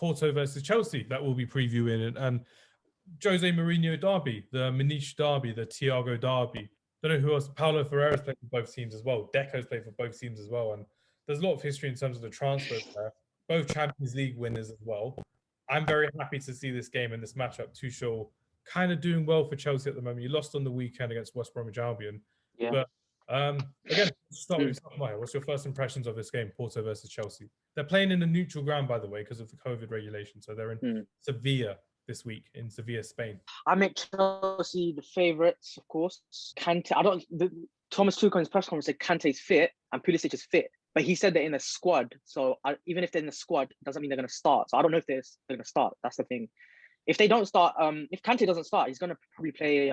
Porto versus Chelsea that we'll be previewing, and Jose Mourinho derby, the Maniche derby, the Thiago derby. Don't know who else. Paulo Ferreira's played for both teams as well. Deco's played for both teams as well, and there's a lot of history in terms of the transfers there. Both Champions League winners as well. I'm very happy to see this game and this matchup. Tuchel kind of doing well for Chelsea at the moment. You lost on the weekend against West Bromwich Albion, but again, let's start with Maya. What's your first impressions of this game, Porto versus Chelsea? They're playing in a neutral ground, by the way, because of the COVID regulation. So they're in Sevilla this week, in Sevilla, Spain. I make Chelsea the favourites, of course. Kante, Thomas Tuchel in his press conference said Kante's fit and Pulisic is fit, but he said they're in the squad. So even if they're in the squad, doesn't mean they're going to start. So I don't know if they're going to start. That's the thing. If they don't start, if Kante doesn't start, he's going to probably play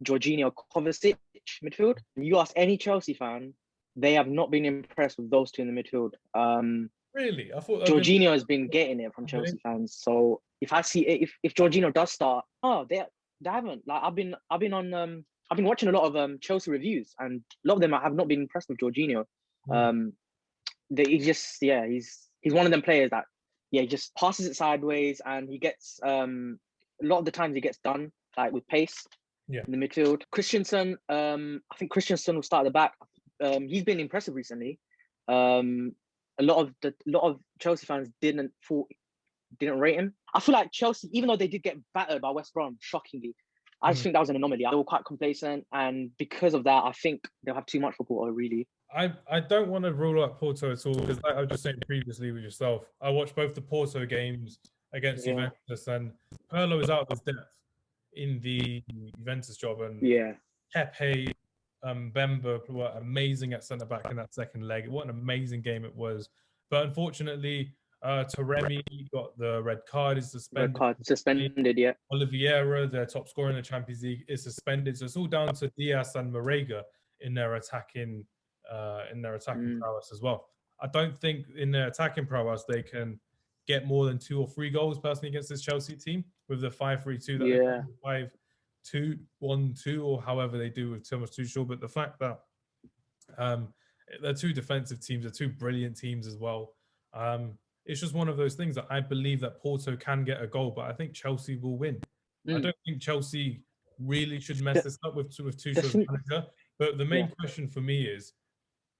Jorginho, Kovacic midfield. You ask any Chelsea fan, they have not been impressed with those two in the midfield. Really? I thought Jorginho has been getting it from Chelsea fans. So if I see it, if Jorginho does start, they haven't. Like I've been watching a lot of Chelsea reviews, and a lot of them have not been impressed with Jorginho. He's one of them players that he just passes it sideways, and he gets a lot of the times he gets done like with pace in the midfield. Christensen, I think Christensen will start at the back. He's been impressive recently. A lot of Chelsea fans didn't rate him. I feel like Chelsea, even though they did get battered by West Brom, shockingly, I just think that was an anomaly. They were quite complacent, and because of that, I think they'll have too much for Porto, really. I don't want to rule out Porto at all, because like I was just saying previously with yourself, I watched both the Porto games against Juventus, and Pirlo is out of his depth in the Juventus job, and Pepe, Bemba were amazing at centre back in that second leg. What an amazing game it was! But unfortunately, Taremi got the red card. Is suspended. Oliviera, their top scorer in the Champions League, is suspended. So it's all down to Diaz and Marega in their attacking prowess as well. I don't think in their attacking prowess they can get more than 2 or 3 goals personally against this Chelsea team with the 5-3-2 that 5-2-1-2 or however they do with Thomas Tuchel. But the fact that they're 2 defensive teams, they're 2 brilliant teams as well. It's just one of those things that I believe that Porto can get a goal, but I think Chelsea will win. I don't think Chelsea really should mess this up with Tuchel's manager. But the main question for me is,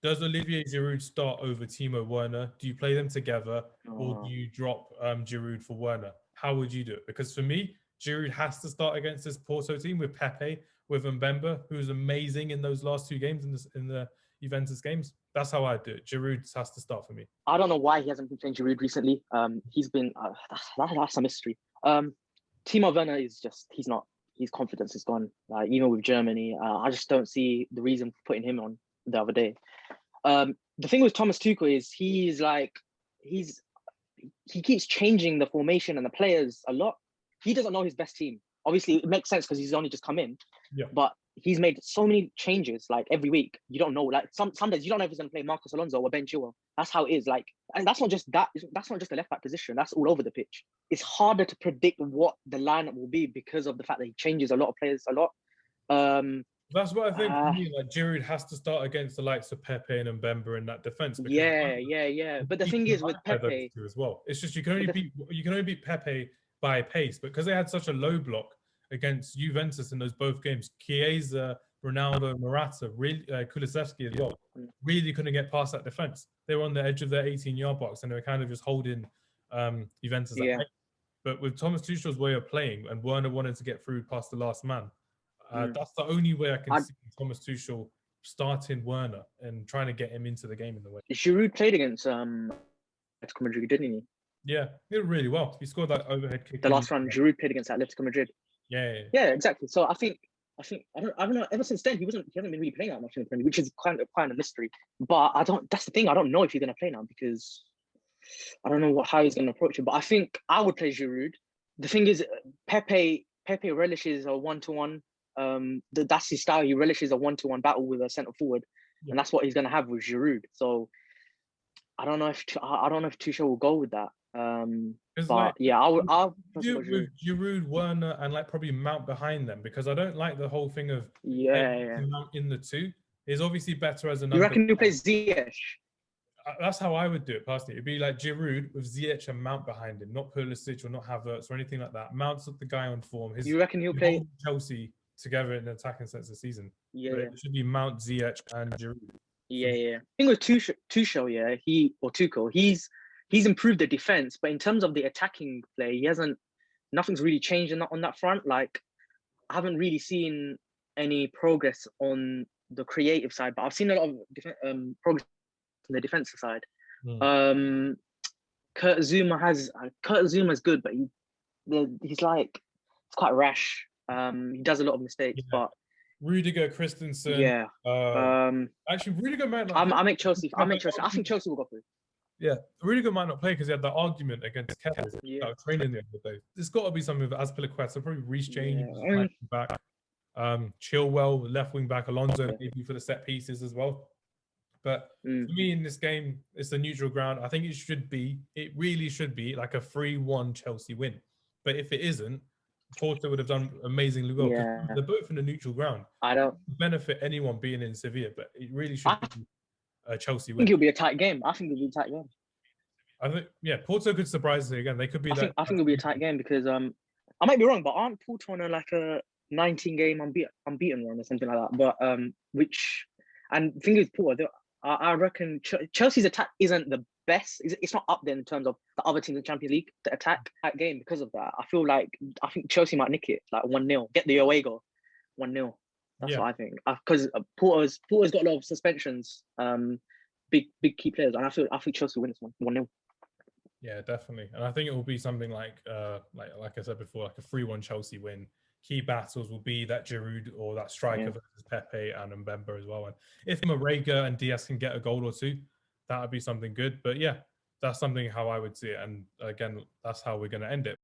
does Olivier Giroud start over Timo Werner? Do you play them together, or do you drop Giroud for Werner? How would you do it? Because for me, Giroud has to start against this Porto team with Pepe, with Mbemba, who's amazing in those last 2 games in the Juventus games. That's how I do it. Giroud has to start for me. I don't know why he hasn't been playing Giroud recently. He's been that's a mystery. Timo Werner is just he's not. His confidence is gone. Even with Germany, I just don't see the reason for putting him on the other day. The thing with Thomas Tuchel is he keeps changing the formation and the players a lot. He doesn't know his best team. Obviously, it makes sense because he's only just come in. But he's made so many changes like every week. You don't know. Like some days you don't know if he's going to play Marcos Alonso or Ben Chilwell. That's how it is. Like, and that's not just that. That's not just the left back position. That's all over the pitch. It's harder to predict what the lineup will be because of the fact that he changes a lot of players a lot. That's what I think. For me, like Giroud has to start against the likes of Pepe and Mbemba in that defense. Yeah. But the thing is with Pepe as well, it's just you can only beat Pepe by pace, but because they had such a low block against Juventus in those both games, Chiesa, Ronaldo, Morata, really Kulusevski as well, really couldn't get past that defense. They were on the edge of their 18-yard box and they were kind of just holding Juventus at bay. But with Thomas Tuchel's way of playing and Werner wanted to get through past the last man, that's the only way I can see Thomas Tuchel starting Werner and trying to get him into the game in the way. Giroud played against Atletico Madrid, didn't he? Yeah, he did really well. He scored that overhead kick. The last round, Giroud played against Atletico Madrid. Yeah, exactly. So I think I don't know. Ever since then, he hasn't been really playing that much in the Premier League, which is kind of a mystery. But that's the thing. I don't know if he's going to play now because I don't know how he's going to approach it. But I think I would play Giroud. The thing is, Pepe relishes a 1-to-1. That's his style. He relishes a 1-to-1 battle with a centre forward, and that's what he's going to have with Giroud. So I don't know if Tuchel will go with that. I'll do with Giroud, Werner, and like probably Mount behind them, because I don't like the whole thing of Mount in the 2. He's obviously better as a number. You reckon he plays Ziyech? That's how I would do it personally. It'd be like Giroud with Ziyech and Mount behind him, not Pulisic or not Havertz or anything like that. Mount's the guy on form. You reckon he'll play Chelsea together in the attacking sense this season? Yeah, but it should be Mount, Ziyech, and Giroud. Yeah. I think with Tuchel, yeah, Tuchel, he's improved the defense, but in terms of the attacking play, he hasn't. Nothing's really changed on that front. Like, I haven't really seen any progress on the creative side, but I've seen a lot of progress on the defensive side. Kurt Zuma's good, but he's like, it's quite rash. He does a lot of mistakes, but Rudiger, Christensen. Yeah. Actually, Rudiger might not. I make Chelsea. I think Chelsea will go through. Yeah, Rudiger might not play because he had the argument against Kevin training the other day. There's got to be something with Azpilicueta, probably Reece James back. Chilwell, left wing back, Alonso maybe for the set pieces as well. But for me in this game, it's the neutral ground. I think it really should be like a 3-1 Chelsea win. But if it isn't, Porto would have done amazingly well. Yeah. They're both in the neutral ground. I don't benefit anyone being in Sevilla, but it really should be a Chelsea win. I think it'll be a tight game. I think I think, Porto could surprise us again. They could be I think it'll be a tight game because I might be wrong, but aren't Porto on a 19 game unbeaten run or something like that? But and the thing is, Porto, I reckon Chelsea's attack isn't the best. It's not up there in terms of the other teams in the Champions League. The attack game, because of that, I think Chelsea might nick it like 1-0, get the away goal, 1-0. That's what I think. Because Porto's got a lot of suspensions, big key players, and I think Chelsea wins 1-0. Yeah, definitely. And I think it will be something like I said before, like a 3-1 Chelsea win. Key battles will be that Giroud or that striker versus Pepe and Mbemba as well. And if Marega and Diaz can get a goal or two, that would be something good. But yeah, that's something how I would see it. And again, that's how we're going to end it.